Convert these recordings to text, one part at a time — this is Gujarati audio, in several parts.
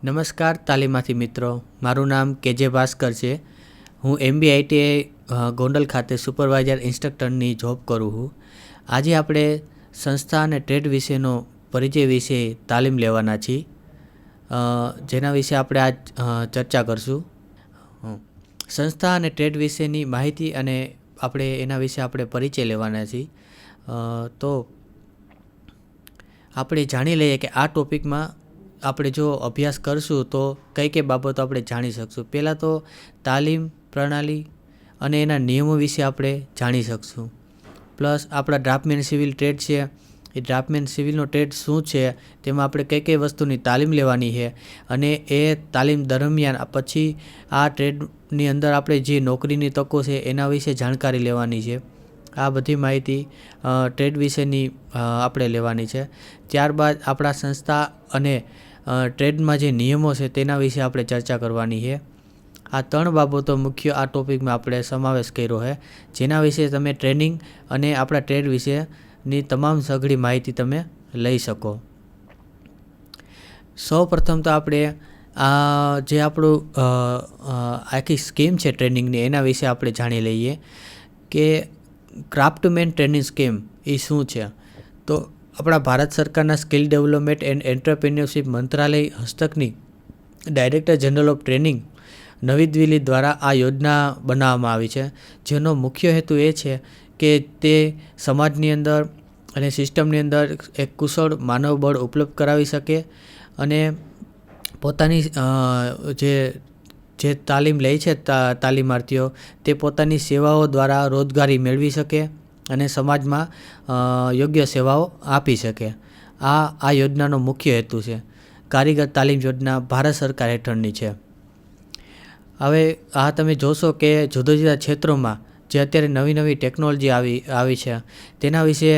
નમસ્કાર તાલીમાથી મિત્રો, મારું નામ કેજે ભાસ્કર છે. હું MBITI ગોંડલ ખાતે સુપરવાઇઝર ઇન્સ્ટ્રક્ટરની જોબ કરું છું. આજે આપણે સંસ્થા અને ટ્રેડ વિશેનો પરિચય વિશે તાલીમ લેવાના છીએ, જેના વિશે આપણે આજ ચર્ચા કરશું. સંસ્થા અને ટ્રેડ વિશેની માહિતી અને આપણે એના વિશે આપણે પરિચય લેવાના છીએ. તો આપણે જાણી લઈએ કે આ ટૉપિકમાં આપણે જો અભ્યાસ કરશું તો કઈ કઈ બાબતો આપણે જાણી શકશું. પહેલાં તો તાલીમ પ્રણાલી અને એના નિયમો વિશે આપણે જાણી શકશું. પ્લસ આપણા ડ્રાફ્ટમેન સિવિલ ટ્રેડ છે, એ ડ્રાફ્ટમેન સિવિલનો ટ્રેડ શું છે, તેમાં આપણે કઈ કઈ વસ્તુની તાલીમ લેવાની છે અને એ તાલીમ દરમિયાન પછી આ ટ્રેડની અંદર આપણે જે નોકરીની તકો છે એના વિશે જાણકારી લેવાની છે. આ બધી માહિતી ટ્રેડ વિશેની આપણે લેવાની છે. ત્યારબાદ આપણા સંસ્થા અને ટ્રેડમાં જે નિયમો છે તેના વિશે આપણે ચર્ચા કરવાની છે. આ 3 બાબતો મુખ્ય આ ટૉપિકમાં આપણે સમાવેશ કર્યો છે, જેના વિશે તમે ટ્રેનિંગ અને આપણા ટ્રેડ વિશેની તમામ સઘળી માહિતી તમે લઈ શકો. સૌ પ્રથમ તો આપણે જે આપણું આખી સ્કીમ છે ટ્રેનિંગની એના વિશે આપણે જાણી લઈએ કે ક્રાફ્ટમેન ટ્રેનિંગ સ્કીમ એ શું છે. તો આપણા ભારત સરકારના સ્કિલ ડેવલપમેન્ટ એન્ડ એન્ટરપ્રિન્યોરશિપ મંત્રાલય હસ્તકની ડાયરેક્ટર જનરલ ઓફ ટ્રેનિંગ નવી દિલ્હી દ્વારા આ યોજના બનાવવામાં આવી છે, જેનો મુખ્ય હેતુ એ છે કે તે સમાજની અંદર અને સિસ્ટમની અંદર એક કુશળ માનવબળ ઉપલબ્ધ કરાવી શકે અને પોતાની જે તાલીમ લે છે તાલીમાર્થીઓ તે પોતાની સેવાઓ દ્વારા રોજગારી મેળવી શકે અને સમાજમાં યોગ્ય સેવાઓ આપી શકે. આ યોજનાનો મુખ્ય હેતુ છે. કારીગર તાલીમ યોજના ભારત સરકાર હેઠળની છે. હવે આ તમે જોશો કે જુદા જુદા ક્ષેત્રોમાં જે અત્યારે નવી નવી ટેકનોલોજી આવી છે તેના વિશે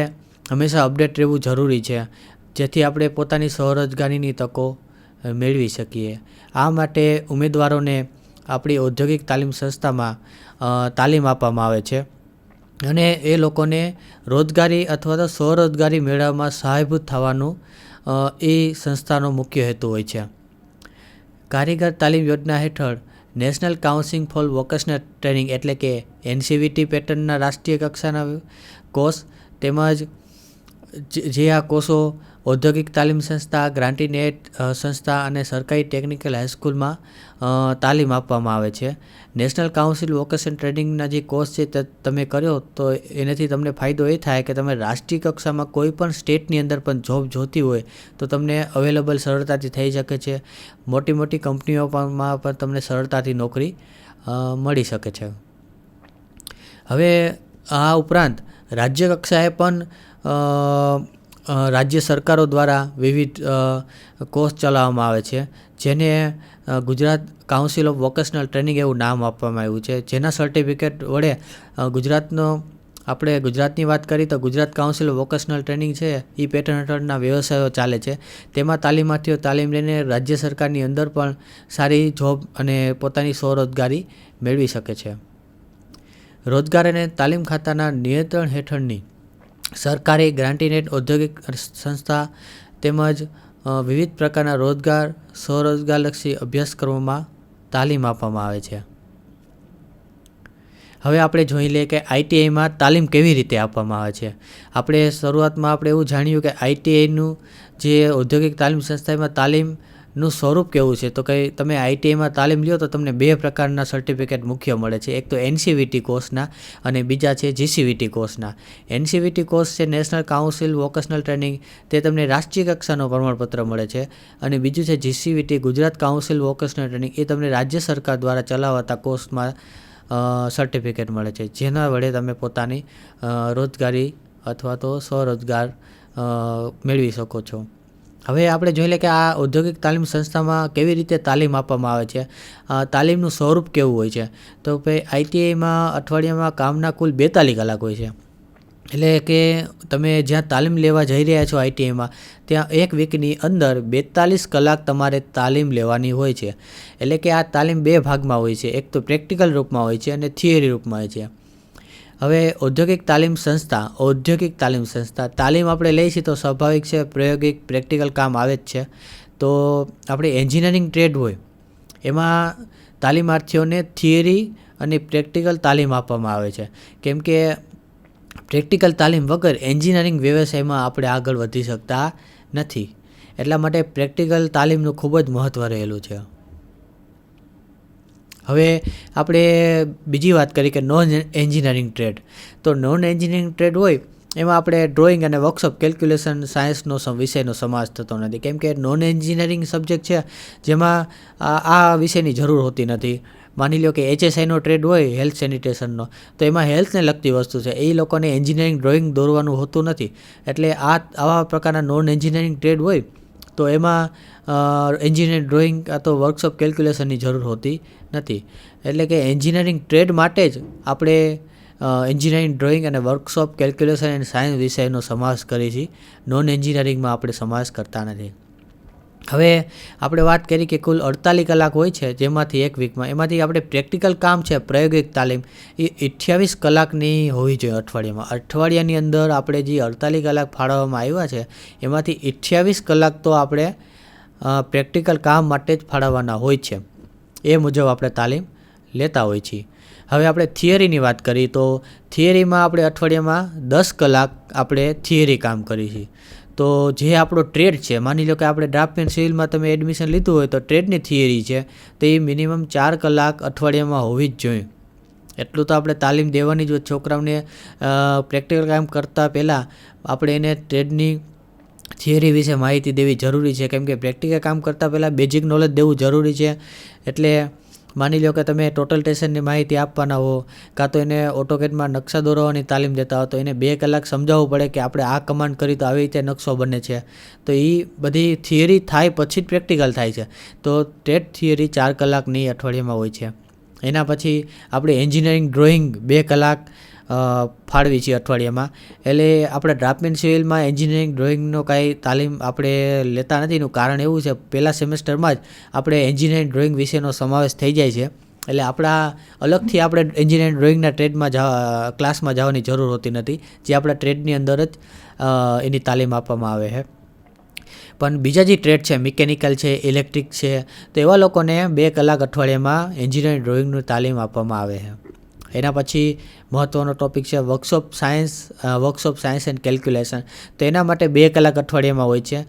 હંમેશા અપડેટ રહેવું જરૂરી છે, જેથી આપણે પોતાની સ્વરોજગારીની તકો મેળવી શકીએ. આ માટે ઉમેદવારોને આપણી ઔદ્યોગિક તાલીમ સંસ્થામાં તાલીમ આપવામાં આવે છે અને એ લોકોને રોજગારી અથવા તો સ્વરોજગારી મેળવવામાં સહાયભૂત થવાનું એ સંસ્થાનો મુખ્ય હેતુ હોય છે. કારીગર તાલીમ યોજના હેઠળ national council four vocational training એટલે કે NCVT પેટર્નના રાષ્ટ્રીય કક્ષાના કોર્સ તેમજ જે આ કોર્સો ઔદ્યોગિક તાલીમ સંસ્થા, ગ્રાન્ટીનેટ સંસ્થા અને સરકારી ટેકનિકલ હાઈસ્કૂલમાં તાલીમ આપવામાં આવે છે. નેશનલ કાઉન્સિલ વોકેશન ટ્રેનિંગના જે કોર્સ છે તે તમે કર્યો તો એનાથી તમને ફાયદો એ થાય કે તમે રાષ્ટ્રીય કક્ષામાં કોઈ પણ સ્ટેટની અંદર પણ જોબ જોતી હોય તો તમને અવેલેબલ સરળતાથી થઈ શકે છે. મોટી મોટી કંપનીઓમાં પણ તમને સરળતાથી નોકરી મળી શકે છે. હવે આ ઉપરાંત રાજ્ય કક્ષાએ પણ રાજ્ય સરકારો દ્વારા વિવિધ કોર્સ ચલાવવામાં આવે છે, જેને Gujarat council of vocational training એવું નામ આપવામાં આવ્યું છે. જેના સર્ટિફિકેટ વડે આપણે ગુજરાતની વાત કરીએ તો Gujarat council of vocational training છે એ પેટર્ન હેઠળના વ્યવસાયો ચાલે છે. તેમાં તાલીમાર્થીઓ તાલીમ લઈને રાજ્ય સરકારની અંદર પણ સારી જોબ અને પોતાની સ્વરોજગારી મેળવી શકે છે. રોજગાર અને તાલીમ ખાતાના નિયંત્રણ હેઠળની સરકારી ગ્રાન્ટીનેટ ઔદ્યોગિક સંસ્થા તેમજ વિવિધ પ્રકારના રોજગાર સ્વરોજગારલક્ષી અભ્યાસક્રમોમાં તાલીમ આપવામાં આવે છે. હવે આપણે જોઈ લઈએ કે ITIમાં તાલીમ કેવી રીતે આપવામાં આવે છે. આપણે શરૂઆતમાં આપણે એવું જાણ્યું કે ITIનું જે ઔદ્યોગિક તાલીમ સંસ્થામાં તાલીમનું સ્વરૂપ કેવું છે. તો કંઈ તમે ITIમાં તાલીમ લ્યો તો તમને 2 પ્રકારના સર્ટિફિકેટ મુખ્ય મળે છે. એક તો NCVT કોર્સના અને બીજા છે GCVT કોર્સના. NCVT કોર્સ છે નેશનલ કાઉન્સિલ વોકેશનલ ટ્રેનિંગ, તે તમને રાષ્ટ્રીય કક્ષાનો પ્રમાણપત્ર મળે છે અને બીજું છે GCVT Gujarat council vocational training, એ તમને રાજ્ય સરકાર દ્વારા ચલાવાતા કોર્સમાં સર્ટિફિકેટ મળે છે, જેના વડે તમે પોતાની રોજગારી અથવા તો સ્વરોજગાર મેળવી શકો છો. હવે આપણે જોઈ લઈએ કે આ ઔદ્યોગિક તાલીમ સંસ્થામાં કેવી રીતે તાલીમ આપવામાં આવે છે, તાલીમનું સ્વરૂપ કેવું હોય છે. તો ભાઈ ITIમાં અઠવાડિયામાં કામના કુલ 42 કલાક હોય છે. એટલે કે તમે જ્યાં તાલીમ લેવા જઈ રહ્યા છો ITIમાં, ત્યાં એક વીકની અંદર 42 કલાક તમારે તાલીમ લેવાની હોય છે. એટલે કે આ તાલીમ 2 ભાગમાં હોય છે, એક તો પ્રેક્ટિકલ રૂપમાં હોય છે અને થિયરી રૂપમાં હોય છે. હવે ઔદ્યોગિક તાલીમ સંસ્થા તાલીમ આપણે લઈએ છીએ તો સ્વાભાવિક છે પ્રાયોગિક પ્રેક્ટિકલ કામ આવે જ છે. તો આપણે એન્જિનિયરિંગ ટ્રેડ હોય એમાં તાલીમાર્થીઓને થિયરી અને પ્રેક્ટિકલ તાલીમ આપવામાં આવે છે, કેમ કે પ્રેક્ટિકલ તાલીમ વગર એન્જિનિયરિંગ વ્યવસાયમાં આપણે આગળ વધી શકતા નથી. એટલા માટે પ્રેક્ટિકલ તાલીમનું ખૂબ જ મહત્ત્વ રહેલું છે. હવે આપણે બીજી વાત કરીએ કે નોન એન્જિનિયરિંગ ટ્રેડ. તો નોન એન્જિનિયરિંગ ટ્રેડ હોય એમાં આપણે ડ્રોઈંગ અને વર્કશોપ કેલ્ક્યુલેશન સાયન્સનો વિષયનો સમાવેશ થતો નથી, કેમ કે નોન એન્જિનિયરિંગ સબ્જેક્ટ છે જેમાં આ વિષયની જરૂર હોતી નથી. માની લો કે HSIનો ટ્રેડ હોય હેલ્થ સેનિટેશનનો, તો એમાં હેલ્થને લગતી વસ્તુ છે, એ લોકોને એન્જિનિયરિંગ ડ્રોઈંગ દોરવાનું હોતું નથી. એટલે આવા પ્રકારના નોન એન્જિનિયરિંગ ટ્રેડ હોય તો એમાં એન્જિનિયરિંગ ડ્રોઈંગ કાં તો વર્કશોપ કેલ્ક્યુલેશનની જરૂર હોતી નથી. એટલે કે એન્જિનિયરિંગ ટ્રેડ માટે જ આપણે એન્જિનિયરિંગ ડ્રોઈંગ અને વર્કશોપ કેલ્ક્યુલેશન એન્ડ સાયન્સ વિષયનો સમાવેશ કરીએ છીએ. નોન એન્જિનિયરિંગમાં આપણે સમાવેશ કરતા નથી. હવે આપણે વાત કરી કે કુલ 48 કલાક હોય છે, જેમાંથી એક વીકમાં એમાંથી આપણે પ્રેક્ટિકલ કામ છે, પ્રાયોગિક તાલીમ એ 28 કલાકની હોવી જોઈએ અઠવાડિયામાં. અઠવાડિયાની અંદર આપણે જે 48 કલાક ફાળવવામાં આવ્યા છે એમાંથી 28 કલાક તો આપણે પ્રેક્ટિકલ કામ માટે જ ફાળવવાના હોય છે. એ મુજબ આપણે તાલીમ લેતા હોય છીએ. હવે આપણે થિયરીની વાત કરીએ તો થિયરીમાં આપણે અઠવાડિયામાં 10 કલાક આપણે થિયરી કામ કરીએ છીએ. તો જે આપણો ટ્રેડ છે, માની લો કે આપણે ડ્રાફ્ટમેન સિવિલમાં તમે એડમિશન લીધું હોય તો ટ્રેડની થિયરી છે તો એ મિનિમમ 4 કલાક અઠવાડિયામાં હોવી જ જોઈએ. એટલું તો આપણે તાલીમ દેવાની જ હોય. છોકરાઓને પ્રેક્ટિકલ કામ કરતાં પહેલાં આપણે એને ટ્રેડની થિયરી વિશે માહિતી દેવી જરૂરી છે, કેમ કે પ્રેક્ટિકલ કામ કરતાં પહેલાં બેઝિક નોલેજ દેવું જરૂરી છે. એટલે માની લો કે તમે ટોટલ ટેશનની માહિતી આપવાના હો કાં તો એને ઓટોકેડમાં નકશા દોરવાની તાલીમ દેતા હો તો એને 2 કલાક સમજાવવું પડે કે આપણે આ કમાન્ડ કરી તો આવી રીતે નકશો બને છે. તો એ બધી થિયરી થાય પછી જ પ્રેક્ટિકલ થાય છે. તો ટ્રેડ થિયરી 4 કલાકની અઠવાડિયામાં હોય છે. એના પછી આપણે એન્જિનિયરિંગ ડ્રોઈંગ 2 કલાક ફાળવી છીએ અઠવાડિયામાં. એટલે આપણે ડ્રાફ્ટમેન સિવિલમાં એન્જિનિયરિંગ ડ્રોઈંગનો કાંઈ તાલીમ આપણે લેતા નથી. એનું કારણ એવું છે, પહેલાં સેમેસ્ટરમાં જ આપણે એન્જિનિયરિંગ ડ્રોઈંગ વિશેનો સમાવેશ થઈ જાય છે. એટલે આપણા અલગથી આપણે એન્જિનિયરિંગ ડ્રોઈંગના ટ્રેડમાં ક્લાસમાં જવાની જરૂર હોતી નથી, જે આપણા ટ્રેડની અંદર જ એની તાલીમ આપવામાં આવે છે. પણ બીજા જે ટ્રેડ છે, મિકેનિકલ છે, ઇલેક્ટ્રિક છે, તો એવા લોકોને 2 કલાક અઠવાડિયામાં એન્જિનિયરિંગ ડ્રોઈંગની તાલીમ આપવામાં આવે છે. એના પછી મહત્ત્વનો ટૉપિક છે વર્કશોપ સાયન્સ એન્ડ કેલ્ક્યુલેશન. તો એના માટે 2 કલાક અઠવાડિયામાં હોય છે.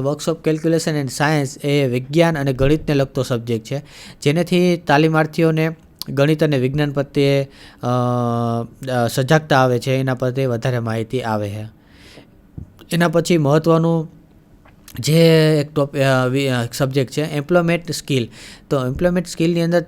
વર્કશોપ કેલ્ક્યુલેશન એન્ડ સાયન્સ એ વિજ્ઞાન અને ગણિતને લગતો સબ્જેક્ટ છે, જેનેથી તાલીમાર્થીઓને ગણિત અને વિજ્ઞાન પ્રત્યે સજાગતા આવે છે, એના પ્રત્યે વધારે માહિતી આવે છે. એના પછી મહત્ત્વનું જે એક સબ્જેક્ટ છે એમ્પ્લોયમેન્ટ સ્કિલ. તો એમ્પ્લોયમેન્ટ સ્કિલની અંદર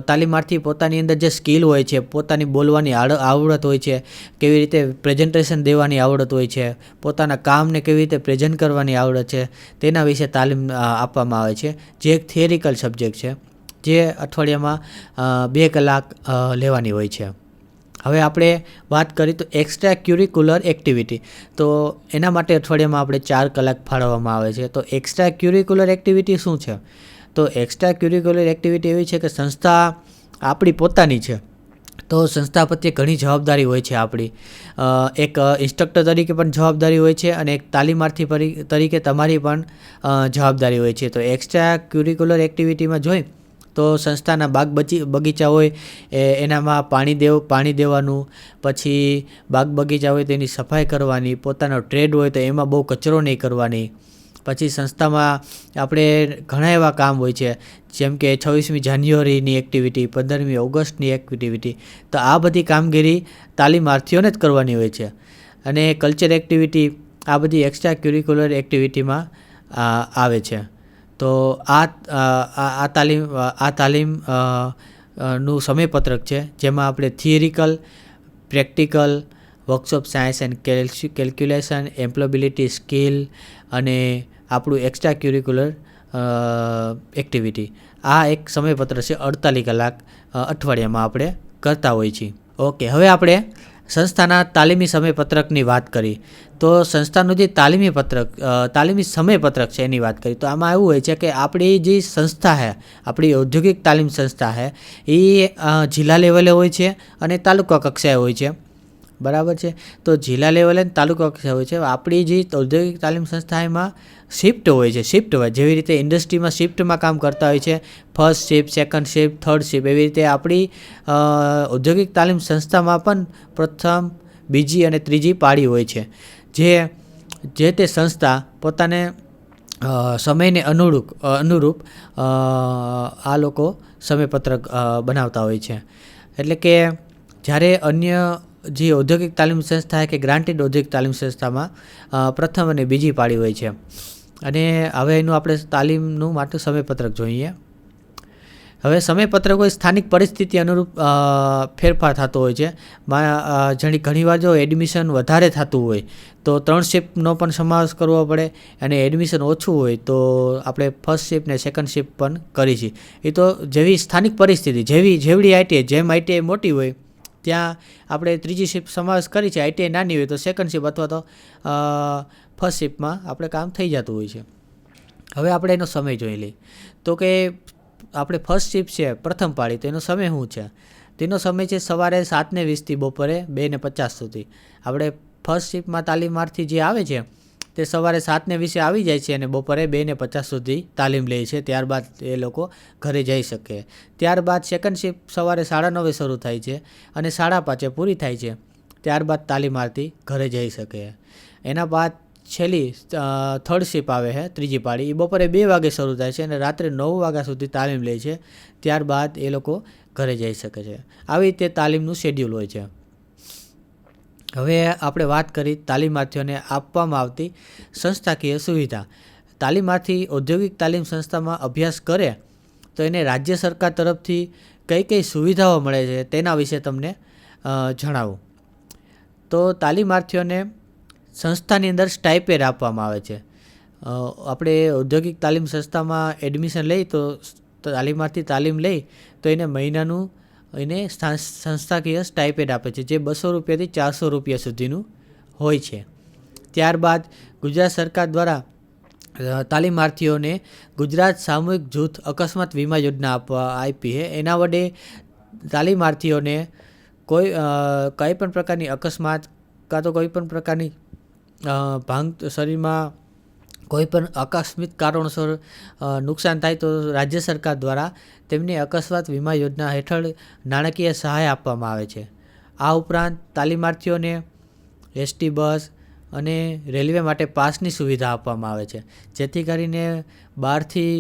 તાલીમાર્થી પોતાની અંદર જે સ્કિલ હોય છે, પોતાની બોલવાની આવડત હોય છે, કેવી રીતે પ્રેઝન્ટેશન દેવાની આવડત હોય છે, પોતાના કામને કેવી રીતે પ્રેઝન્ટ કરવાની આવડત છે, તેના વિશે તાલીમ આપવામાં આવે છે, જે એક થિયરિકલ સબ્જેક્ટ છે, જે અઠવાડિયામાં 2 કલાક લેવાની હોય છે. હવે આપણે વાત કરીએ તો એક્સ્ટ્રા ક્યુરિક્યુલર એક્ટિવિટી. તો એના માટે અઠવાડિયામાં આપણે 4 કલાક ફાળવવામાં આવે છે. તો એક્સ્ટ્રા ક્યુરિક્યુલર એક્ટિવિટી શું છે? તો એક્સ્ટ્રા ક્યુરિક્યુલર એક્ટિવિટી એવી છે કે સંસ્થા આપણી પોતાની છે, તો સંસ્થા પ્રત્યે ઘણી જવાબદારી હોય છે આપણી. એક ઇન્સ્ટ્રક્ટર તરીકે પણ જવાબદારી હોય છે અને એક તાલીમાર્થી તરીકે તમારી પણ જવાબદારી હોય છે. તો એક્સ્ટ્રા ક્યુરિક્યુલર એક્ટિવિટીમાં જોઈ તો સંસ્થાના બાગ બગીચા હોય એનામાં પાણી દેવાનું, પછી બાગ બગીચા હોય તો એની સફાઈ કરવાની, પોતાનો ટ્રેડ હોય તો એમાં બહુ કચરો નહીં કરવાની. પછી સંસ્થામાં આપણે ઘણા એવા કામ હોય છે, જેમ કે 26મી જાન્યુઆરીની એક્ટિવિટી, 15મી ઓગસ્ટની એક્ટિવિટી. તો આ બધી કામગીરી તાલીમાર્થીઓને જ કરવાની હોય છે. અને કલ્ચર એક્ટિવિટી, આ બધી એક્સ્ટ્રા ક્યુરિક્યુલર એક્ટિવિટીમાં આવે છે. તો આ તાલીમ નું સમયપત્રક છે, જેમાં આપણે theoretical, practical, workshop science and calculation, employability skill અને આપણું એક્સ્ટ્રા ક્યુરિક્યુલર એક્ટિવિટી, આ એક સમયપત્ર છે 48 કલાક અઠવાડિયામાં આપણે કરતા હોઈએ છીએ. ઓકે, હવે આપણે સંસ્થાના તાલીમી સમયપત્રકની વાત કરી. તો સંસ્થાનું જે તાલીમી સમયપત્રક છે એની વાત કરી તો આમાં એવું હોય છે કે આપણી જે સંસ્થા છે, આપણી ઔદ્યોગિક તાલીમ સંસ્થા છે, એ જિલ્લા લેવલે હોય છે અને તાલુકા કક્ષાએ હોય છે. બરાબર છે. તો જિલ્લા લેવલે અને તાલુકા કક્ષાએ હોય છે. આપણી જે ઔદ્યોગિક તાલીમ સંસ્થા એમાં શિફ્ટ હોય છે. શિફ્ટ હોય જેવી રીતે ઇન્ડસ્ટ્રીમાં શિફ્ટમાં કામ કરતા હોય છે, first shift, second shift, third shift, એવી રીતે આપણી ઔદ્યોગિક તાલીમ સંસ્થામાં પણ પ્રથમ, બીજી અને ત્રીજી પાળી હોય છે. જે તે સંસ્થા પોતાને સમયને અનુરૂપ આ લોકો સમયપત્રક બનાવતા હોય છે. એટલે કે જ્યારે અન્ય જે ઔદ્યોગિક તાલીમ સંસ્થા કે ગ્રાન્ટેડ ઔદ્યોગિક તાલીમ સંસ્થામાં પ્રથમ અને બીજી પાળી હોય છે. અને હવે એનું આપણે તાલીમનું માટે સમયપત્રક જોઈએ. હવે સમયપત્રક હોય સ્થાનિક પરિસ્થિતિ અનુરૂપ ફેરફાર થતો હોય છે. ઘણીવાર જો એડમિશન વધારે થતું હોય તો 3 શિફ્ટનો પણ સમાવેશ કરવો પડે, અને એડમિશન ઓછું હોય તો આપણે ફર્સ્ટ શિફ્ટ ને સેકન્ડ શિફ્ટ પણ કરી છીએ. એ તો જેવી સ્થાનિક પરિસ્થિતિ, જેવડી આઈટીઆઈ, જેમ આઈટીઆઈ મોટી હોય ત્યાં આપણે ત્રીજી શિફ્ટ સમાવેશ કરી છે. આઈટીઆઈ નાની હોય તો સેકન્ડ શિફ્ટ અથવા તો ફર્સ્ટ શિફ્ટમાં આપણે કામ થઈ જતું હોય છે. હવે આપણે એનો સમય જોઈ લઈએ. તો કે આપણે ફર્સ્ટ શિફ્ટ છે પ્રથમ પાળી, તો એનો સમય શું છે? તેનો સમય છે સવારે 7:20 બપોરે 2:50 સુધી. આપણે ફર્સ્ટ શિફ્ટમાં તાલીમાર્થી જે આવે છે તે સવારે 7:20 આવી જાય છે અને બપોરે 2:50 સુધી તાલીમ લે છે. ત્યારબાદ એ લોકો ઘરે જઈ શકે. ત્યારબાદ સેકન્ડ શિફ્ટ સવારે 9:30 શરૂ થાય છે અને 5:30 પૂરી થાય છે. ત્યારબાદ તાલીમાર્થી ઘરે જઈ શકે. એના બાદ છેલ્લી થર્ડ શિફ્ટ આવે છે, ત્રીજી પાળી, એ બપોરે 2 વાગે શરૂ થાય છે અને રાત્રે 9 વાગ્યા સુધી તાલીમ લે છે. ત્યારબાદ એ લોકો ઘરે જઈ શકે છે. આવી રીતે તાલીમનું શેડ્યુલ હોય છે. હવે આપણે વાત કરી તાલીમાર્થીઓને આપવામાં આવતી સંસ્થાકીય સુવિધા. તાલીમાર્થી ઔદ્યોગિક તાલીમ સંસ્થામાં અભ્યાસ કરે તો એને રાજ્ય સરકાર તરફથી કઈ કઈ સુવિધાઓ મળે છે તેના વિશે તમને જણાવું. તો તાલીમાર્થીઓને સંસ્થાની અંદર સ્ટાઇપેન્ડ આપવામાં આવે છે. આપણે ઔદ્યોગિક તાલીમ સંસ્થામાં એડમિશન લઈ તો તાલીમાર્થી તાલીમ લઈ તો એને મહિનાનું સંસ્થાકીય સ્ટાઇપેન્ડ આપે છે, જે 200 રૂપિયાથી 400 રૂપિયા સુધીનું હોય છે. ત્યારબાદ ગુજરાત સરકાર દ્વારા તાલીમાર્થીઓને ગુજરાત સામૂહિક જૂથ અકસ્માત વીમા યોજના આપી છે. એના વડે તાલીમાર્થીઓને કંઈ પણ પ્રકારની અકસ્માત કાં તો કોઈ પણ પ્રકારની શરીરમાં કોઈ પણ આકસ્મિક કારણોસર નુકસાન થાય તો રાજ્ય સરકાર દ્વારા તેમને અકસ્માત વીમા યોજના હેઠળ નાણાકીય સહાય આપવામાં આવે છે. આ ઉપરાંત તાલીમાર્થીઓને એસટી બસ અને રેલવે માટે પાસની સુવિધા આપવામાં આવે છે, જેથી કરીને બહારથી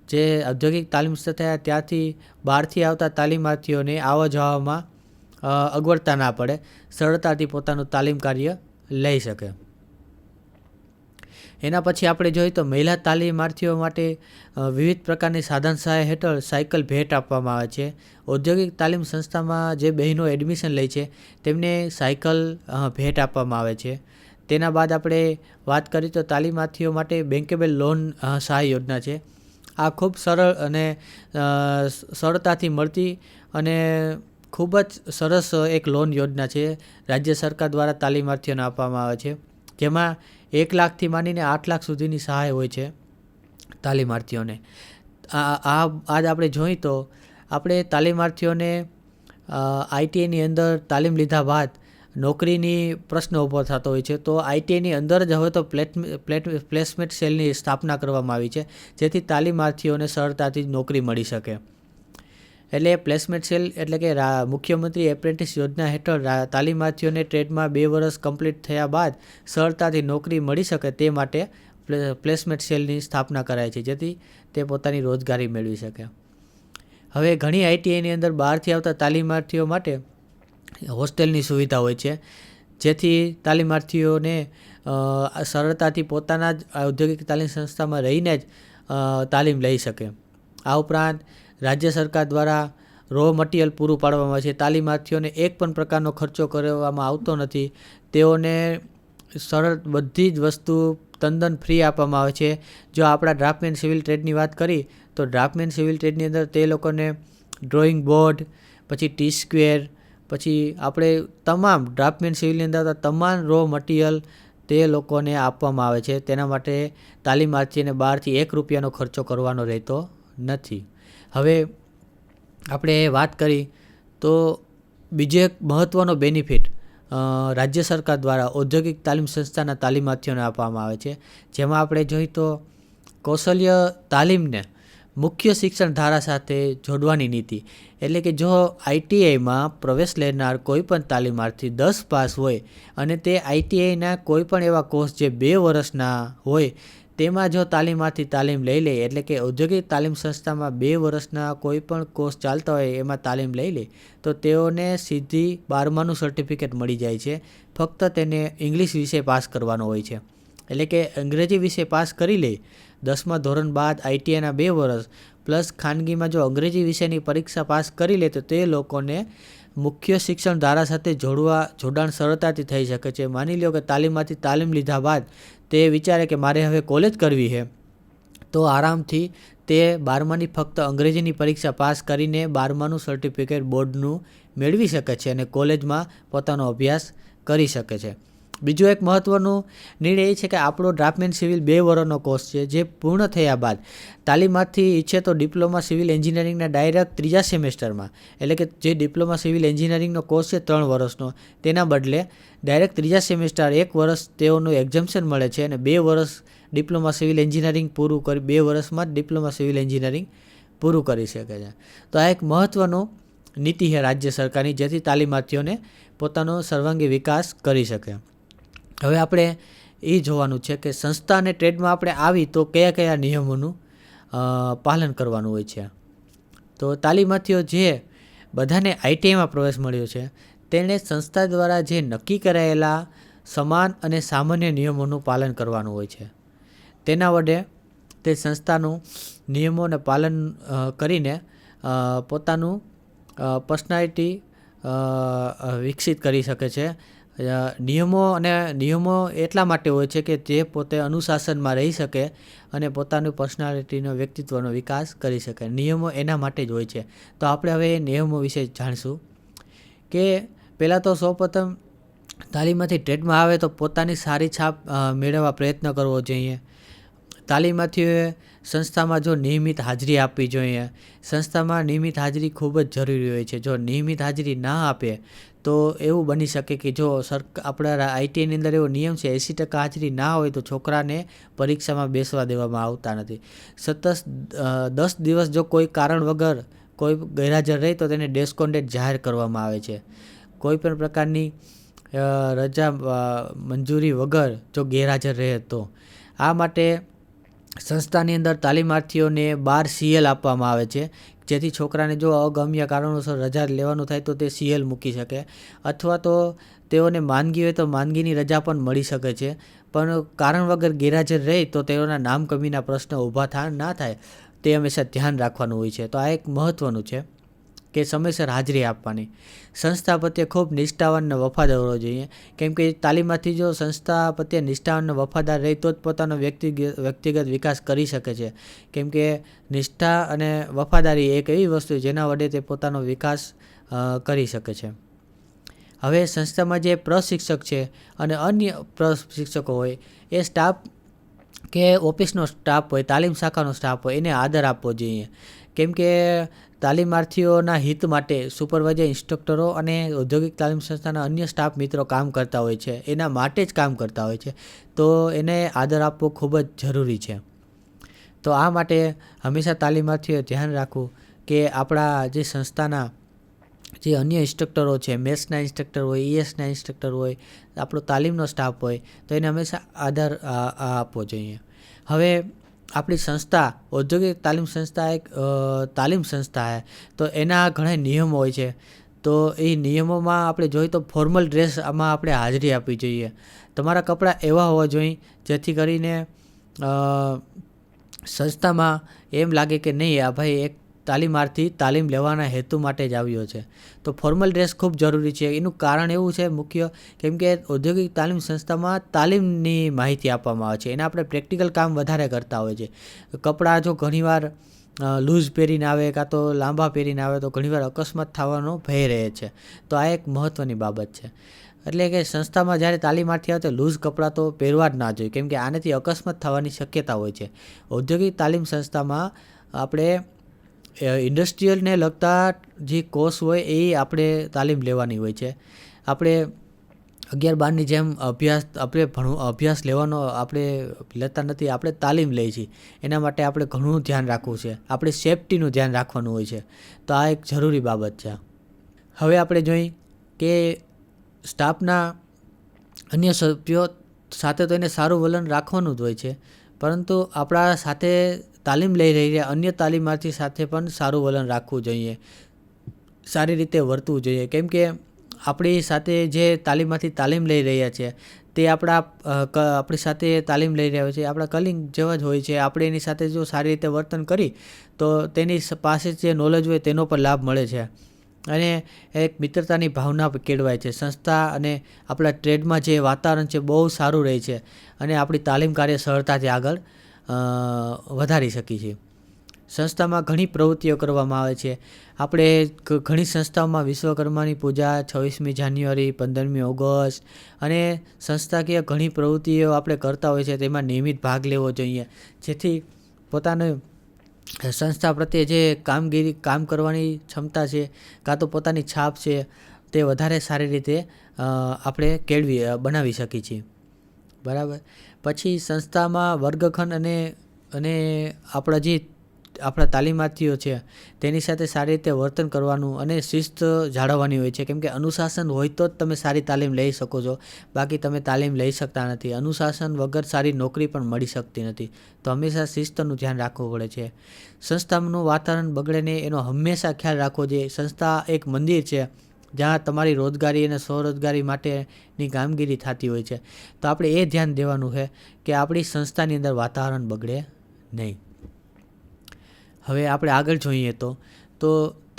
જે ઔદ્યોગિક તાલીમ સંસ્થા ત્યાંથી બહારથી આવતા તાલીમાર્થીઓને આવવા જવામાં અગવડતા ના પડે, સરળતાથી પોતાનું તાલીમ કાર્ય લઈ શકે. એના પછી આપણે જોઈએ તો મહિલા તાલીમાર્થીઓ માટે વિવિધ પ્રકારની સાધન સહાય હેઠળ સાયકલ ભેટ આપવામાં આવે છે. ઔદ્યોગિક તાલીમ સંસ્થામાં જે બહેનો એડમિશન લે છે તેમને સાયકલ ભેટ આપવામાં આવે છે. તેના બાદ આપણે વાત કરીએ તો તાલીમાર્થીઓ માટે બેન્કેબલ લોન સહાય યોજના છે. આ ખૂબ સરળ અને સરળતાથી મળતી અને ખૂબ જ સરસ એક લોન યોજના છે. રાજ્ય સરકાર દ્વારા તાલીમાર્થીઓને આપવામાં આવે છે, જેમાં 1 લાખથી માંડીને 8 લાખ સુધીની સહાય હોય છે તાલીમાર્થીઓને. આજ આપણે જોઈએ તો આપણે તાલીમાર્થીઓને આઈટીઆઈની અંદર તાલીમ લીધા બાદ નોકરીની પ્રશ્ન ઊભો થતો હોય છે. તો આઈટીઆઈની અંદર જ હવે તો પ્લેસમેન્ટ સેલની સ્થાપના કરવામાં આવી છે, જેથી તાલીમાર્થીઓને સરળતાથી નોકરી મળી શકે. એટલે પ્લેસમેન્ટ સેલ એટલે કે મુખ્યમંત્રી એપ્રેન્ટિસ યોજના હેઠળ તાલીમાર્થીઓને ટ્રેડમાં 2 વર્ષ કમ્પ્લીટ થયા બાદ સરળતાથી નોકરી મળી શકે તે માટે પ્લેસમેન્ટ સેલની સ્થાપના કરાય છે, જેથી તે પોતાની રોજગારી મેળવી શકે. હવે ઘણી આઈટીઆઈની અંદર બહારથી આવતા તાલીમાર્થીઓ માટે હોસ્ટેલની સુવિધા હોય છે, જેથી તાલીમાર્થીઓને સરળતાથી પોતાના જ ઔદ્યોગિક તાલીમ સંસ્થામાં રહીને જ તાલીમ લઈ શકે. આ ઉપરાંત રાજ્ય સરકાર દ્વારા રો મટીરિયલ પૂરું પાડવામાં આવે છે. તાલીમાર્થીઓને એક પણ પ્રકારનો ખર્ચો કરવામાં આવતો નથી. તેઓને સરળ બધી જ વસ્તુ તદ્દન ફ્રી આપવામાં આવે છે. જો આપણા ડ્રાફ્ટમેન સિવિલ ટ્રેડની વાત કરી તો ડ્રાફ્ટમેન સિવિલ ટ્રેડની અંદર તે લોકોને ડ્રોઈંગ બોર્ડ, પછી ટી સ્ક્વેર, પછી આપણે તમામ ડ્રાફ્ટમેન સિવિલની અંદર તમામ રો મટીરિયલ તે લોકોને આપવામાં આવે છે. તેના માટે તાલીમાર્થીને બહારથી 1 રૂપિયાનો ખર્ચો કરવાનો રહેતો નથી. હવે આપણે વાત કરી તો બીજો એક મહત્ત્વનો બેનિફિટ રાજ્ય સરકાર દ્વારા ઔદ્યોગિક તાલીમ સંસ્થાના તાલીમાર્થીઓને આપવામાં આવે છે. જેમાં આપણે જોઈએ તો કૌશલ્ય તાલીમને મુખ્ય શિક્ષણ ધારા સાથે જોડવાની નીતિ, એટલે કે જો ITIમાં પ્રવેશ લેનાર કોઈપણ તાલીમાર્થી 10 પાસ હોય અને તે ITIના કોઈપણ એવા કોર્સ જે 2 વર્ષના હોય તેમાં જો તાલીમાર્થી તાલીમ લઈ લે, એટલે કે ઔદ્યોગિક તાલીમ સંસ્થામાં 2 વર્ષના કોઈપણ કોર્સ ચાલતા હોય એમાં તાલીમ લઈ લે તો તેઓને સીધી 12માનું સર્ટિફિકેટ મળી જાય છે. ફક્ત તેને ઇંગ્લિશ વિષય પાસ કરવાનો હોય છે, એટલે કે અંગ્રેજી વિષય પાસ કરી લે 10મા ધોરણ બાદ ITIના 2 વર્ષ પ્લસ ખાનગીમાં જો અંગ્રેજી વિષયની પરીક્ષા પાસ કરી લે તો તે લોકોને મુખ્ય શિક્ષણ ધારા સાથે જોડાણ સરળતાથી થઈ શકે છે. માની લો કે તાલીમમાંથી તાલીમ લીધા બાદ તે વિચારે કે મારે હવે કોલેજ કરવી છે, તો આરામથી તે 12માની ફક્ત અંગ્રેજીની પરીક્ષા પાસ કરીને 12માનું સર્ટિફિકેટ બોર્ડનું મેળવી શકે છે અને કોલેજમાં પોતાનો અભ્યાસ કરી શકે છે. બીજો એક મહત્ત્વનો નિર્ણય એ છે કે આપણો ડ્રાફ્ટમેન સિવિલ 2 વર્ષનો કોર્સ છે, જે પૂર્ણ થયા બાદ તાલીમાર્થી ઈચ્છે તો ડિપ્લોમા સિવિલ એન્જિનિયરિંગના ડાયરેક્ટ 3જા સેમેસ્ટરમાં, એટલે કે જે ડિપ્લોમા સિવિલ એન્જિનિયરિંગનો કોર્સ છે 3 વર્ષનો, તેના બદલે ડાયરેક્ટ 3જા સેમેસ્ટર 1 વર્ષ તેઓનું એક્ઝમ્પશન મળે છે અને 2 વર્ષ ડિપ્લોમા સિવિલ એન્જિનિયરિંગ પૂરું કરી 2 વર્ષમાં જ ડિપ્લોમા સિવિલ એન્જિનિયરિંગ પૂરું કરી શકે છે. તો આ એક મહત્ત્વનો નીતિ છે રાજ્ય સરકારની, જેથી તાલીમાર્થીઓને પોતાનો સર્વાંગી વિકાસ કરી શકે. હવે આપણે એ જોવાનું છે કે સંસ્થા અને ટ્રેડમાં આપણે આવી તો કયા કયા નિયમોનું પાલન કરવાનું હોય છે. તો તાલીમાર્થીઓ જે બધાને ITIમાં પ્રવેશ મળ્યો છે તેણે સંસ્થા દ્વારા જે નક્કી કરાયેલા સમાન અને સામાન્ય નિયમોનું પાલન કરવાનું હોય છે. તેના વડે તે સંસ્થાનું નિયમોને પાલન કરીને પોતાનું પર્સનાલિટી વિકસિત કરી શકે છે. નિયમો એટલા માટે હોય છે કે જે પોતે અનુશાસનમાં રહી શકે અને પોતાનું પર્સનાલિટીનો વ્યક્તિત્વનો વિકાસ કરી શકે. નિયમો એના માટે જ હોય છે. તો આપણે હવે એ નિયમો વિશે જાણીશું કે પહેલાં તો સૌપ્રથમ તાલીમમાંથી ટ્રેડમાં આવે તો પોતાની સારી છાપ મેળવવા પ્રયત્ન કરવો જોઈએ. તાલીમાર્થીઓએ સંસ્થામાં જો નિયમિત હાજરી આપવી જોઈએ. સંસ્થામાં નિયમિત હાજરી ખૂબ જ જરૂરી હોય છે. જો નિયમિત હાજરી ના આપે તો એવું બની શકે કે જો આપણા ITIની અંદર એવો નિયમ છે 80% હાજરી ના હોય તો છોકરાને પરીક્ષામાં બેસવા દેવામાં આવતા નથી. સતત 10 દિવસ જો કોઈ કારણ વગર કોઈ ગેરહાજર રહે તો તેને ડેસ્કોન્ડેડ જાહેર કરવામાં આવે છે. કોઈ પણ પ્રકારની રજા મંજૂરી વગર જો ગેરહાજર રહે તો. આ માટે સંસ્થાની અંદર તાલીમાર્થીઓને 12 CL આપવામાં આવે છે, જેથી છોકરાને જો અગમ્ય કારણોસર રજા લેવાનું થાય તો તે CL મૂકી શકે, અથવા તો તેઓને માંદગી હોય તો માંદગીની રજા પણ મળી શકે છે. પણ કારણ વગર ગેરહાજર રહે તો તેઓના નામ કમીના પ્રશ્નો ઊભા ના થાય તે હંમેશા ધ્યાન રાખવાનું હોય છે. તો આ એક મહત્ત્વનું છે કે સમયસર હાજરી આપવાની. સંસ્થા પ્રત્યે ખૂબ નિષ્ઠાવાન અને વફાદાર હોવો જોઈએ, કેમ કે તાલીમમાંથી જો સંસ્થા પ્રત્યે નિષ્ઠાવાન અને વફાદાર રહે તો જ પોતાનો વ્યક્તિગત વિકાસ કરી શકે છે. કેમ કે નિષ્ઠા અને વફાદારી એક એવી વસ્તુ જેના વડે તે પોતાનો વિકાસ કરી શકે છે. હવે સંસ્થામાં જે પ્રશિક્ષક છે અને અન્ય પ્રશિક્ષકો હોય એ સ્ટાફ કે ઓફિસનો સ્ટાફ હોય, તાલીમ શાખાનો સ્ટાફ હોય, એને આદર આપવો જોઈએ. કેમ કે તાલીમાર્થીઓના હિત માટે સુપરવાઇઝર, ઇન્સ્ટ્રક્ટરો અને ઔદ્યોગિક તાલીમ સંસ્થાના અન્ય સ્ટાફ મિત્રો કામ કરતા હોય છે, એના માટે જ કામ કરતા હોય છે. તો એને આદર આપવો ખૂબ જ જરૂરી છે. તો આ માટે હંમેશા તાલીમાર્થીઓએ ધ્યાન રાખવું કે આપણા જે સંસ્થાના જે અન્ય ઇન્સ્ટ્રક્ટરો છે, મેથ્સના ઇન્સ્ટ્રક્ટર હોય, ESના ઇન્સ્ટ્રક્ટર હોય, આપણો તાલીમનો સ્ટાફ હોય, તો એને હંમેશા આદર આપવો જોઈએ. હવે આપણી સંસ્થા ઔદ્યોગિક તાલીમ સંસ્થા એક તાલીમ સંસ્થા છે, તો એના ઘણા નિયમો હોય છે. તો એ નિયમોમાં આપણે જોઈએ તો ફોર્મલ ડ્રેસ આમાં આપણે હાજરી આપવી જોઈએ. તમારા કપડાં એવા હોવા જોઈએ જેથી કરીને સંસ્થામાં એમ લાગે કે નહીં આ ભાઈ એક તાલીમાર્થી તાલીમ લેવાના હેતુ માટે જ આવ્યો છે. તો ફોર્મલ ડ્રેસ ખૂબ જરૂરી છે. એનું કારણ એવું છે મુખ્ય, કેમ કે ઔદ્યોગિક તાલીમ સંસ્થામાં તાલીમની માહિતી આપવામાં આવે છે, એને આપણે પ્રેક્ટિકલ કામ વધારે કરતા હોય છે. કપડાં જો ઘણીવાર લૂઝ પહેરીને આવે કાં તો લાંબા પહેરીને આવે તો ઘણીવાર અકસ્માત થવાનો ભય રહે છે. તો આ એક મહત્ત્વની બાબત છે. એટલે કે સંસ્થામાં જ્યારે તાલીમાર્થી આવે તો લૂઝ કપડાં તો પહેરવા જ ના જોઈએ, કેમ કે આનાથી અકસ્માત થવાની શક્યતા હોય છે. ઔદ્યોગિક તાલીમ સંસ્થામાં આપણે ઇન્ડસ્ટ્રીયલને લગતા જે કોર્સ હોય એ આપણે તાલીમ લેવાની હોય છે. આપણે 11-12ની જેમ અભ્યાસ લેવાનો આપણે લેતા નથી, આપણે તાલીમ લઈએ છીએ. એના માટે આપણે ઘણું ધ્યાન રાખવું છે, આપણે સેફટીનું ધ્યાન રાખવાનું હોય છે. તો આ એક જરૂરી બાબત છે. હવે આપણે જોઈએ કે સ્ટાફના અન્ય સભ્યો સાથે તો એને સારું વલણ રાખવાનું જ હોય છે, પરંતુ આપણા સાથે તાલીમ લઈ રહ્યા અન્ય તાલીમાર્થી સાથે પણ સારું વલણ રાખવું જોઈએ, સારી રીતે વર્તવું જોઈએ. કેમ કે આપણી સાથે જે તાલીમમાંથી તાલીમ લઈ રહ્યા છે તે આપણી સાથે તાલીમ લઈ રહ્યા છે, આપણા કલિંગ જેવા જ હોય છે. આપણે એની સાથે જો સારી રીતે વર્તન કરી તો તેની પાસે જે નોલેજ હોય તેનો પણ લાભ મળે છે અને એક મિત્રતાની ભાવના કેળવાય છે. સંસ્થા અને આપણા ટ્રેડમાં જે વાતાવરણ છે બહુ સારું રહે છે અને આપણી તાલીમ કાર્ય સરળતાથી આગળ વધારી શકીએ છીએ. સંસ્થામાં ઘણી પ્રવૃત્તિઓ કરવામાં આવે છે. આપણે ઘણી સંસ્થાઓમાં વિશ્વકર્માની પૂજા 26મી જાન્યુઆરી, 15મી ઓગસ્ટ અને સંસ્થાકીય ઘણી પ્રવૃત્તિઓ આપણે કરતા હોય છે, તેમાં નિયમિત ભાગ લેવો જોઈએ, જેથી પોતાને સંસ્થા પ્રત્યે જે કામ કરવાની ક્ષમતા છે કાં તો પોતાની છાપ છે તે વધારે સારી રીતે આપણે બનાવી શકીએ છીએ. બરાબર. પછી સંસ્થામાં વર્ગખંડ અને આપણા તાલીમાર્થીઓ છે તેની સાથે સારી રીતે વર્તન કરવાનું અને શિસ્ત જાળવવાની હોય છે. કેમ કે અનુશાસન હોય તો જ તમે સારી તાલીમ લઈ શકો છો, બાકી તમે તાલીમ લઈ શકતા નથી. અનુશાસન વગર સારી નોકરી પણ મળી શકતી નથી. તો હંમેશા શિસ્તનું ધ્યાન રાખવું પડે છે. સંસ્થાનું વાતાવરણ બગડે નહીં એનો હંમેશા ખ્યાલ રાખવો જોઈએ. સંસ્થા એક મંદિર છે જ્યાં તમારી રોજગારી અને સ્વરોજગારી માટેની કામગીરી થતી હોય છે. તો આપણે એ ધ્યાન દેવાનું છે કે આપણી સંસ્થાની અંદર વાતાવરણ બગડે નહીં. હવે આપણે આગળ જોઈએ તો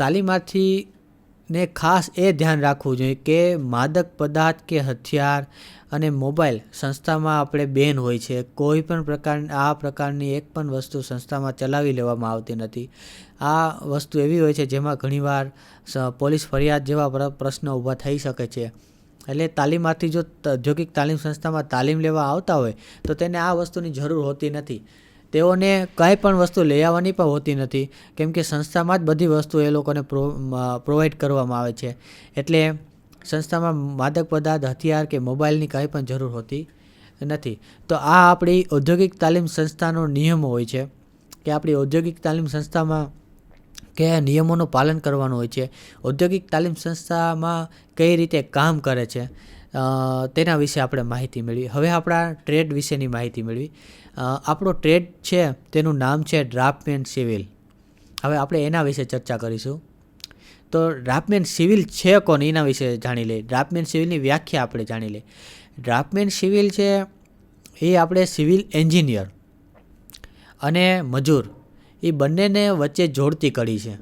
તાલીમાર્થીને ખાસ એ ધ્યાન રાખવું જોઈએ કે માદક પદાર્થ કે હથિયાર અને મોબાઈલ સંસ્થામાં આપણે બેન હોય છે. કોઈ પણ પ્રકારની એક પણ વસ્તુ સંસ્થામાં ચલાવી લેવામાં આવતી નથી. આ વસ્તુ એવી હોય છે જેમાં ઘણીવાર પોલીસ ફરિયાદ જેવા પ્રશ્નો ઊભા થઈ શકે છે. એટલે તાલીમાર્થી જો ઔદ્યોગિક તાલીમ સંસ્થામાં તાલીમ લેવા આવતા હોય તો તેને આ વસ્તુની જરૂર હોતી નથી. તેઓને કાંઈ પણ વસ્તુ લઈ આવવાની પણ હોતી નથી, કેમ કે સંસ્થામાં જ બધી વસ્તુ એ લોકોને પ્રોવાઈડ કરવામાં આવે છે. એટલે સંસ્થામાં માદક પદાર્થ, હથિયાર કે મોબાઈલની કાંઈ પણ જરૂર હોતી નથી. તો આ આપણી ઔદ્યોગિક તાલીમ સંસ્થાનો નિયમો હોય છે કે આપણી ઔદ્યોગિક તાલીમ સંસ્થામાં કયા નિયમોનું પાલન કરવાનું હોય છે, ઔદ્યોગિક તાલીમ સંસ્થામાં કઈ રીતે કામ કરે છે, તેના વિશે આપણે માહિતી મેળવી. હવે આપણા ટ્રેડ વિશેની માહિતી મેળવી. આપણો ટ્રેડ છે તેનું નામ છે ડ્રાફ્ટમેન સિવિલ. હવે આપણે એના વિશે ચર્ચા કરીશું. તો ડ્રાફ્ટમેન સિવિલ છે કોણ એના વિશે જાણી લઈએ. ડ્રાફ્ટમેન સિવિલની વ્યાખ્યા આપણે જાણી લઈએ. ડ્રાફ્ટમેન સિવિલ છે એ આપણે સિવિલ એન્જિનિયર અને મજૂર એ બંનેને વચ્ચે જોડતી કડી છે.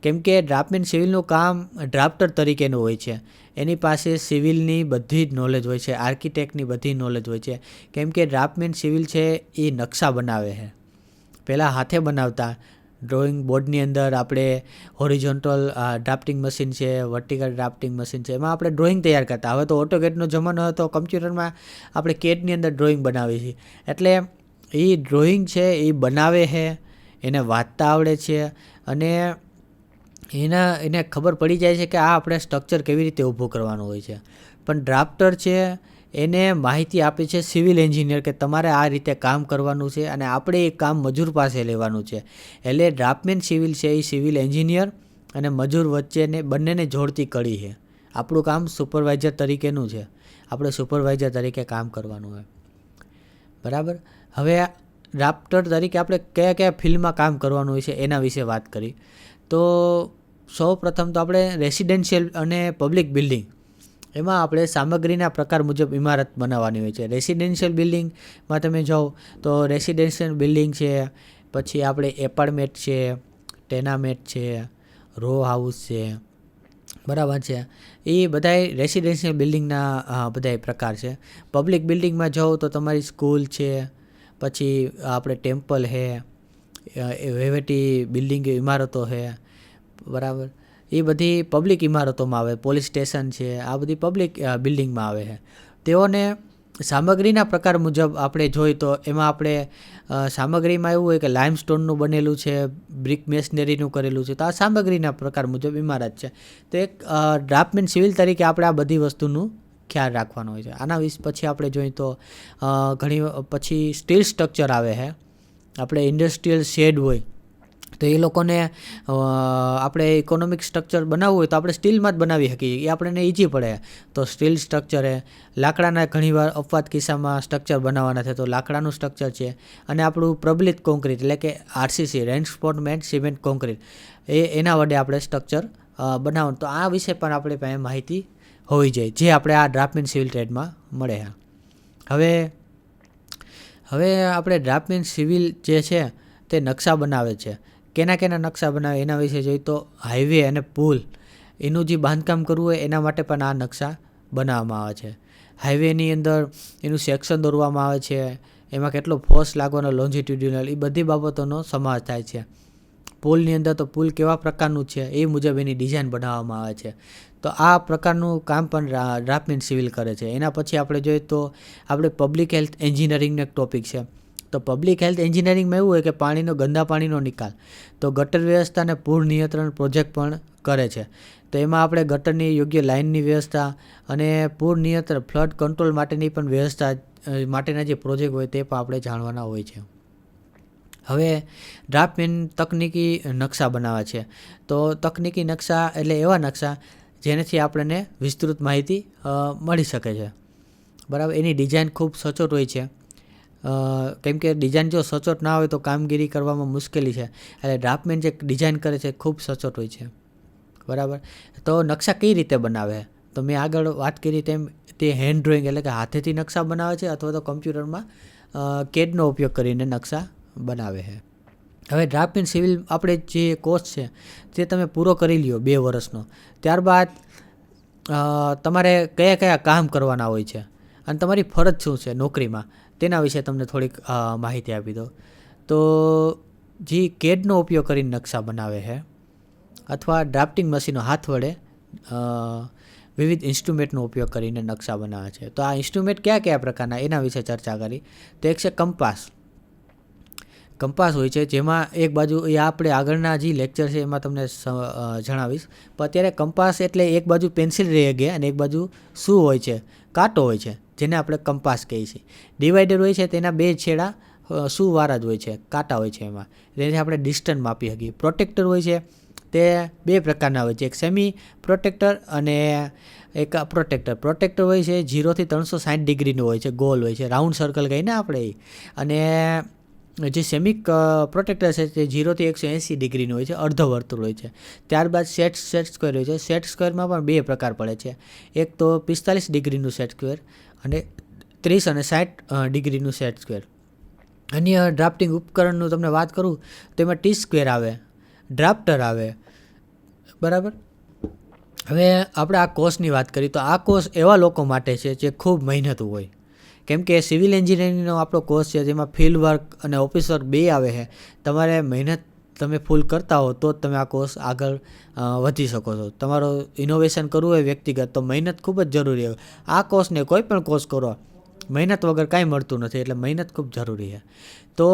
કેમ કે ડ્રાફ્ટમેન સિવિલનું કામ ડ્રાફ્ટર તરીકેનું હોય છે. એની પાસે સિવિલની બધી જ નોલેજ હોય છે, આર્કિટેક્ટની બધી નોલેજ હોય છે. કેમ કે ડ્રાફ્ટમેન સિવિલ છે એ નકશા બનાવે છે. પહેલાં હાથે બનાવતા ડ્રોઈંગ બોર્ડની અંદર આપણે હોરિઝોન્ટલ ડ્રાફ્ટિંગ મશીન છે, વર્ટિકલ ડ્રાફ્ટિંગ મશીન છે, એમાં આપણે ડ્રોઈંગ તૈયાર કરતા. હવે તો ઓટોકેડનો જમાનો હતો, કમ્પ્યુટરમાં આપણે કેડની અંદર ડ્રોઈંગ બનાવીએ છીએ. એટલે એ ડ્રોઈંગ છે એ બનાવે છે, એને વાંચતા આવડે છે અને એને ખબર પડી જાય છે કે આ આપણે સ્ટ્રક્ચર કેવી રીતે ઊભું કરવાનું હોય છે. પણ ડ્રાફ્ટર છે એને માહિતી આપે છે સિવિલ એન્જિનિયર કે તમારે આ રીતે કામ કરવાનું છે અને આપણે એ કામ મજૂર પાસે લેવાનું છે. એટલે ડ્રાફ્ટમેન સિવિલ છે એ સિવિલ એન્જિનિયર અને મજૂર વચ્ચેને બંનેને જોડતી કડી છે. આપણું કામ સુપરવાઇઝર તરીકેનું છે, આપણે સુપરવાઇઝર તરીકે કામ કરવાનું હોય. બરાબર. હવે ડ્રાફ્ટર તરીકે આપણે કયા કયા ફિલ્ડમાં કામ કરવાનું હોય છે એના વિશે વાત કરી. તો સૌ પ્રથમ તો આપણે રેસિડેન્શિયલ અને પબ્લિક બિલ્ડિંગ, એમાં આપણે સામગ્રીના પ્રકાર મુજબ ઇમારત બનાવવાની હોય છે. રેસિડેન્શિયલ બિલ્ડિંગમાં તમે જાઓ તો રેસિડેન્શિયલ બિલ્ડિંગ છે, પછી આપણે એપાર્ટમેન્ટ છે, ટેનામેન્ટ છે, રો હાઉસ છે, બરાબર છે. એ બધાય રેસિડેન્શિયલ બિલ્ડિંગના બધાય પ્રકાર છે. પબ્લિક બિલ્ડિંગમાં જાઓ તો તમારી સ્કૂલ છે, પછી આપણે ટેમ્પલ છે, વહીવટી બિલ્ડિંગ ઇમારતો છે, બરાબર. એ બધી પબ્લિક ઇમારતોમાં આવે. પોલીસ સ્ટેશન છે, આ બધી પબ્લિક બિલ્ડિંગમાં આવે છે. તેઓને સામગ્રીના પ્રકાર મુજબ આપણે જોઈએ તો એમાં આપણે સામગ્રીમાં એવું હોય કે લાઇમસ્ટોનનું બનેલું છે, બ્રિક મેશનરીનું કરેલું છે, તો આ સામગ્રીના પ્રકાર મુજબ ઇમારત છે. તો એક ડ્રાફ્ટમેન સિવિલ તરીકે આપણે આ બધી વસ્તુનું ખ્યાલ રાખવાનો હોય છે. આના વિશે પછી આપણે જોઈએ તો ઘણી પછી સ્ટીલ સ્ટ્રક્ચર આવે છે. આપણે ઇન્ડસ્ટ્રીયલ શેડ હોય તો એ લોકોને આપણે ઇકોનોમિક સ્ટ્રક્ચર બનાવવું હોય તો આપણે સ્ટીલમાં જ બનાવી શકીએ, એ આપણને ઇઝી પડે. તો સ્ટીલ સ્ટ્રક્ચર છે, લાકડાના ઘણીવાર અપવાદ કિસ્સામાં સ્ટ્રક્ચર બનાવવાના છે તો લાકડાનું સ્ટ્રક્ચર છે. અને આપણું પ્રબલિત કોન્ક્રીટ એટલે કે RCC રેન્ફોર્સમેન્ટ સિમેન્ટ કોન્ક્રીટ એના વડે આપણે સ્ટ્રક્ચર બનાવવાનું. તો આ વિશે પણ આપણે પાસે માહિતી હોવી જોઈએ, જે આપણે આ ડ્રાફ્ટમેન સિવિલ ટ્રેડમાં મળે. હવે આપણે ડ્રાફ્ટમેન સિવિલ જે છે તે નકશા બનાવે છે. કેના નકશા બનાવે એના વિશે જોઈએ તો હાઈવે અને પુલ એનું જે બાંધકામ કરવું હોય એના માટે પણ આ નકશા બનાવવામાં આવે છે. હાઈવેની અંદર એનું સેક્શન દોરવામાં આવે છે, એમાં કેટલો ફોર્સ લાગવાનો લોન્જિટ્યુડિનલ, એ બધી બાબતોનો સમાવેશ થાય છે. પુલની અંદર તો પુલ કેવા પ્રકારનું છે એ મુજબ એની ડિઝાઇન બનાવવામાં આવે છે. તો આ પ્રકારનું કામ પણ ડ્રાફ્ટમેન સિવિલ કરે છે. એના પછી આપણે જોઈએ તો આપણે પબ્લિક હેલ્થ એન્જિનિયરિંગનો એક ટોપિક છે. તો પબ્લિક હેલ્થ એન્જિનિયરિંગમાં એવું હોય કે ગંદા પાણીનો નિકાલ, તો ગટર વ્યવસ્થા અને પૂર નિયંત્રણ પ્રોજેક્ટ પણ કરે છે. તો એમાં આપણે ગટરની યોગ્ય લાઇનની વ્યવસ્થા અને પૂર નિયંત્રણ ફ્લડ કંટ્રોલ માટેની પણ વ્યવસ્થા માટેના જે પ્રોજેક્ટ હોય તે પણ આપણે જાણવાના હોય છે. હવે ડ્રાફ્ટમેન તકનીકી નકશા બનાવે છે. તો તકનીકી નકશા એટલે એવા નકશા જેનાથી આપણને વિસ્તૃત માહિતી મળી શકે છે. બરાબર, એની ડિઝાઇન ખૂબ સચોટ હોય છે. કેમ કે ડિઝાઇન જો સચોટ ના હોય તો કામગીરી કરવામાં મુશ્કેલી છે. એટલે ડ્રાફ્ટમેન જે ડિઝાઇન કરે છે ખૂબ સચોટ હોય છે. બરાબર, તો નકશા કઈ રીતે બનાવે? તો મેં આગળ વાત કરી તેમ તે હેન્ડ ડ્રોઈંગ એટલે કે હાથેથી નકશા બનાવે છે અથવા તો કમ્પ્યુટરમાં CADનો ઉપયોગ કરીને નકશા બનાવે છે. હવે ડ્રાફ્ટમેન સિવિલ આપણે જે કોર્સ છે તે તમે પૂરો કરી લ્યો 2 વર્ષનો, ત્યારબાદ તમારે કયા કામ કરવાના હોય છે અને તમારી ફરજ શું છે નોકરીમાં તેના વિશે તમને થોડીક માહિતી આપી દો. તો જે CADનો ઉપયોગ કરીને નકશા બનાવે છે અથવા ડ્રાફ્ટિંગ મશીનો હાથ વડે વિવિધ ઇન્સ્ટ્રુમેન્ટનો ઉપયોગ કરીને નકશા બનાવે છે. તો આ ઇન્સ્ટ્રુમેન્ટ કયા પ્રકારના એના વિશે ચર્ચા કરી. તો એક છે કંપાસ હોય છે, જેમાં એક બાજુ એ આપણે આગળના જે લેક્ચર છે એમાં તમને જણાવીશ. પણ અત્યારે કંપાસ એટલે એક બાજુ પેન્સિલ રહી ગયા અને એક બાજુ શું હોય છે, કાંટો હોય છે, જેને આપણે કંપાસ કહીએ છીએ. ડિવાઈડર હોય છે, તેના 2 છેડા સુવાળા જ હોય છે, કાંટા હોય છે એમાં, જેથી આપણે ડિસ્ટન્સ માપી શકીએ. પ્રોટેક્ટર હોય છે તે 2 પ્રકારના હોય છે, એક સેમી પ્રોટેક્ટર અને એક પ્રોટેક્ટર. પ્રોટેક્ટર હોય છે 0 થી 360 ડિગ્રીનું હોય છે, ગોલ હોય છે, રાઉન્ડ સર્કલ કહીને આપણે. અને જે સેમી પ્રોટેક્ટર છે તે 0 થી 180 ડિગ્રીનું હોય છે, અર્ધવર્તુળ હોય છે. ત્યારબાદ સેટ સ્ક્વેર હોય છે. સેટ સ્ક્વેરમાં પણ 2 પ્રકાર પડે છે, એક તો 45 ડિગ્રીનું સેટ સ્ક્વેર અને 30 અને 60 ડિગ્રીનું સેટ સ્ક્વેર. અન્ય ડ્રાફ્ટિંગ ઉપકરણનું તમને વાત કરું તો એમાં ટી સ્ક્વેર આવે, ડ્રાફ્ટર આવે. બરાબર, હવે આપણે આ કોર્સની વાત કરીએ તો આ કોર્સ એવા લોકો માટે છે જે ખૂબ મહેનતુ હોય. કેમ કે સિવિલ એન્જિનિયરિંગનો આપણો કોર્સ છે જેમાં ફિલ્ડ વર્ક અને ઓફિસ વર્ક 2 આવે છે. તમારે મહેનત તમે ફૂલ કરતા હો તો જ તમે આ કોર્સ આગળ વધી શકો છો. તમારો ઇનોવેશન કરવું હોય વ્યક્તિગત તો મહેનત ખૂબ જ જરૂરી હોય. આ કોર્સને કોઈ પણ કોર્સ કરો મહેનત વગર કાંઈ મળતું નથી, એટલે મહેનત ખૂબ જરૂરી છે. તો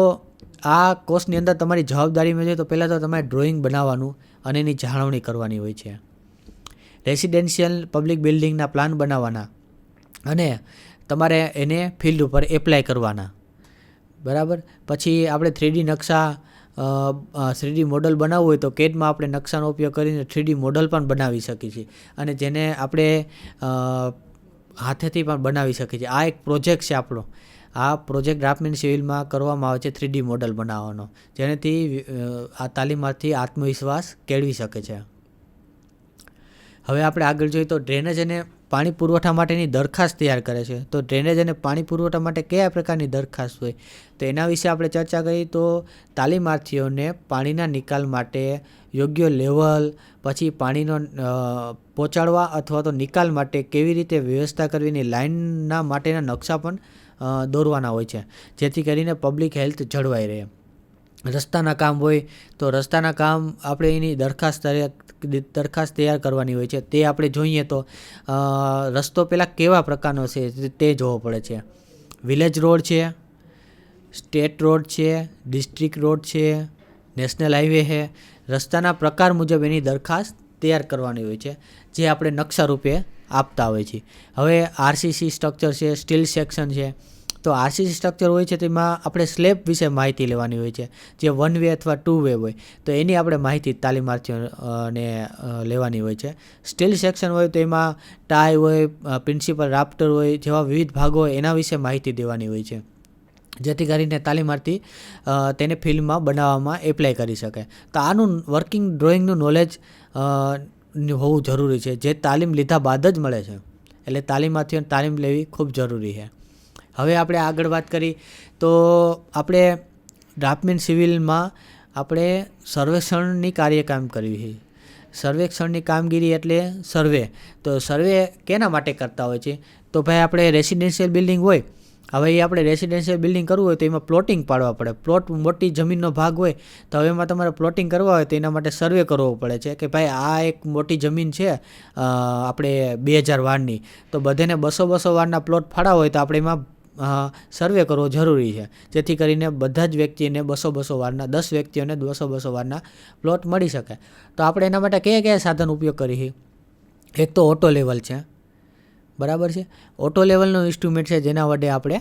આ કોર્સની અંદર તમારી જવાબદારીમાં જોઈએ તો પહેલાં તો તમારે ડ્રોઈંગ બનાવવાનું અને એની જાળવણી કરવાની હોય છે. રેસિડેન્શિયલ પબ્લિક બિલ્ડિંગના પ્લાન બનાવવાના અને તમારે એને ફિલ્ડ ઉપર એપ્લાય કરવાના. બરાબર, પછી આપણે 3D નકશા 3D મોડલ બનાવવું હોય તો CADમાં આપણે નકશાનો ઉપયોગ કરીને 3D મોડલ પણ બનાવી શકીએ છીએ અને જેને આપણે હાથેથી પણ બનાવી શકીએ છીએ. આ એક પ્રોજેક્ટ છે આપણો. આ પ્રોજેક્ટ ડ્રાફ્ટમેન સિવિલમાં કરવામાં આવે છે 3D મોડલ બનાવવાનો, જેનાથી આ તાલીમાર્થી આત્મવિશ્વાસ કેળવી શકે છે. હવે આપણે આગળ જોઈએ તો ડ્રેનેજ અને પાણી પુરવઠા માટેની દરખાસ્ત તૈયાર કરે છે. તો ડ્રેનેજ અને પાણી પુરવઠા માટે કયા પ્રકારની દરખાસ્ત હોય તો એના વિશે આપણે ચર્ચા કરી. તો તાલીમાર્થીઓને પાણીના નિકાલ માટે યોગ્ય લેવલ, પછી પાણીનો પહોંચાડવા અથવા તો નિકાલ માટે કેવી રીતે વ્યવસ્થા કરવીની લાઇનના માટેના નકશા પણ દોરવાના હોય છે, જેથી કરીને પબ્લિક હેલ્થ જળવાઈ રહે. રસ્તાના કામ હોય તો રસ્તાના કામ આપણે એની દરખાસ્ત તૈયાર કરવાની હોય છે. તે આપણે જોઈએ તો રસ્તો પહેલાં કેવા પ્રકારનો છે તે જોવો પડે છે. વિલેજ રોડ છે, સ્ટેટ રોડ છે, ડિસ્ટ્રિક્ટ રોડ છે, નેશનલ હાઈવે છે. રસ્તાના પ્રકાર મુજબ એની દરખાસ્ત તૈયાર કરવાની હોય છે, જે આપણે નકશા રૂપે આપતા હોય છે. હવે આરસીસી સ્ટ્રક્ચર છે, સ્ટીલ સેક્શન છે. તો આરસીસી સ્ટ્રક્ચર હોય છે તેમાં આપણે સ્લેબ વિશે માહિતી લેવાની હોય છે, જે 1 વે અથવા 2 વે હોય તો એની આપણે માહિતી તાલીમાર્થીઓને લેવાની હોય છે. સ્ટીલ સેક્શન હોય તો એમાં ટાઈ હોય, પ્રિન્સિપલ રાફ્ટર હોય જેવા વિવિધ ભાગો હોય એના વિશે માહિતી દેવાની હોય છે, જેથી કરીને તાલીમાર્થી તેને ફિલ્મમાં બનાવવામાં એપ્લાય કરી શકે. તો આનું વર્કિંગ ડ્રોઈંગનું નોલેજ હોવું જરૂરી છે, જે તાલીમ લીધા બાદ જ મળે છે. એટલે તાલીમાર્થીઓને તાલીમ લેવી ખૂબ જરૂરી છે. હવે આપણે આગળ વાત કરી તો આપણે ડ્રાફ્ટમેન સિવિલમાં આપણે સર્વેક્ષણની કાર્યકામ કરવી છે. સર્વેક્ષણની કામગીરી એટલે સર્વે. તો સર્વે કેના માટે કરતા હોય છે? તો ભાઈ આપણે રેસિડેન્શિયલ બિલ્ડિંગ હોય, હવે એ આપણે રેસિડેન્શિયલ બિલ્ડિંગ કરવું હોય તો એમાં પ્લોટિંગ પાડવા પડે. પ્લોટ મોટી જમીનનો ભાગ હોય તો હવે એમાં તમારે પ્લોટિંગ કરવા હોય તો એના માટે સર્વે કરવો પડે છે કે ભાઈ આ એક મોટી જમીન છે આપણે 2000 વારની, તો બધાને 200 વારના પ્લોટ ફાળવા હોય તો આપણે એમાં સર્વે કરવો જરૂરી છે, જેથી કરીને બધા જ વ્યક્તિને 200 વારના 10 વ્યક્તિઓને 200 વારના પ્લોટ મળી શકે. તો આપણે એના માટે કયા કયા સાધન ઉપયોગ કરીએ? એક તો ઓટો લેવલ છે, બરાબર છે. ઓટો લેવલનો ઇન્સ્ટ્રુમેન્ટ છે જેના વડે આપણે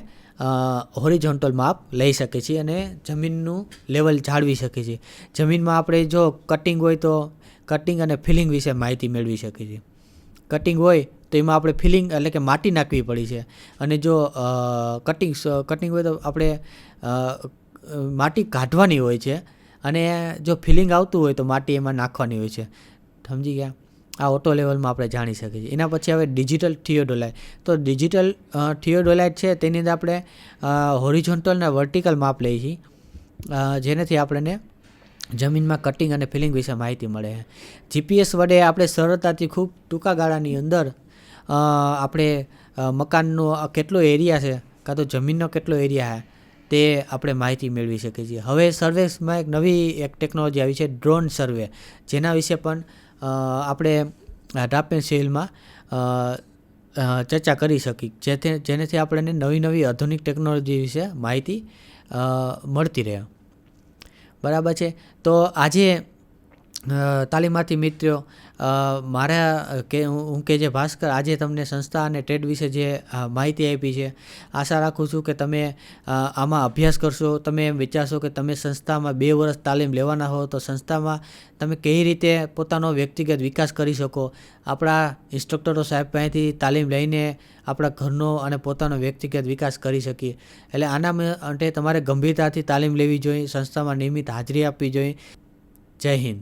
હોરિઝોન્ટલ માપ લઈ શકીએ છીએ અને જમીનનું લેવલ જાળવી શકીએ છીએ. જમીનમાં આપણે જો કટિંગ હોય તો કટિંગ અને ફિલિંગ વિશે માહિતી મેળવી શકીએ છીએ. કટિંગ હોય તો એમાં આપણે ફિલિંગ એટલે કે માટી નાખવી પડી છે, અને જો કટિંગ હોય તો આપણે માટી કાઢવાની હોય છે, અને જો ફિલિંગ આવતું હોય તો માટી એમાં નાખવાની હોય છે. સમજી ગયા? આ ઓટો લેવલમાં આપણે જાણી શકીએ છીએ. એના પછી હવે ડિજિટલ થિયોડોલાઇટ. તો ડિજિટલ થિયોડોલાઇટ છે તેની અંદર આપણે હોરિઝોન્ટલ અને વર્ટિકલ માપ લઈએ છીએ, જેનાથી આપણને જમીનમાં કટિંગ અને ફિલિંગ વિશે માહિતી મળે છે. જીપીએસ વડે આપણે સરળતાથી ખૂબ ટૂંકા ગાળાની અંદર આપણે મકાનનો કેટલો એરિયા છે કાં તો જમીનનો કેટલો એરિયા છે તે આપણે માહિતી મેળવી શકીએ છીએ. હવે સર્વેમાં એક ટેકનોલોજી આવી છે, ડ્રોન સર્વે, જેના વિશે પણ આપણે ડ્રાફ્ટમેન સિવિલમાં ચર્ચા કરી શકી, જેનાથી આપણને નવી આધુનિક ટેકનોલોજી વિશે માહિતી મળતી રહે. બરાબર છે. તો આજે તાલીમાર્થી મિત્રો મારા હું કે જે ભાસ્કર આજે તમને સંસ્થા અને ટ્રેડ વિશે જે માહિતી આપી છે, આશા રાખું છું કે તમે આમાં અભ્યાસ કરશો. તમે એમ વિચારશો કે તમે સંસ્થામાં 2 વર્ષ તાલીમ લેવાના હો તો સંસ્થામાં તમે કઈ રીતે પોતાનો વ્યક્તિગત વિકાસ કરી શકો. આપણા ઇન્સ્ટ્રક્ટરો સાહેબ પાસેથી તાલીમ લઈને આપણા ઘરનો અને પોતાનો વ્યક્તિગત વિકાસ કરી શકીએ. એટલે આના માટે તમારે ગંભીરતાથી તાલીમ લેવી જોઈએ, સંસ્થામાં નિયમિત હાજરી આપવી જોઈએ. જય હિન્દ.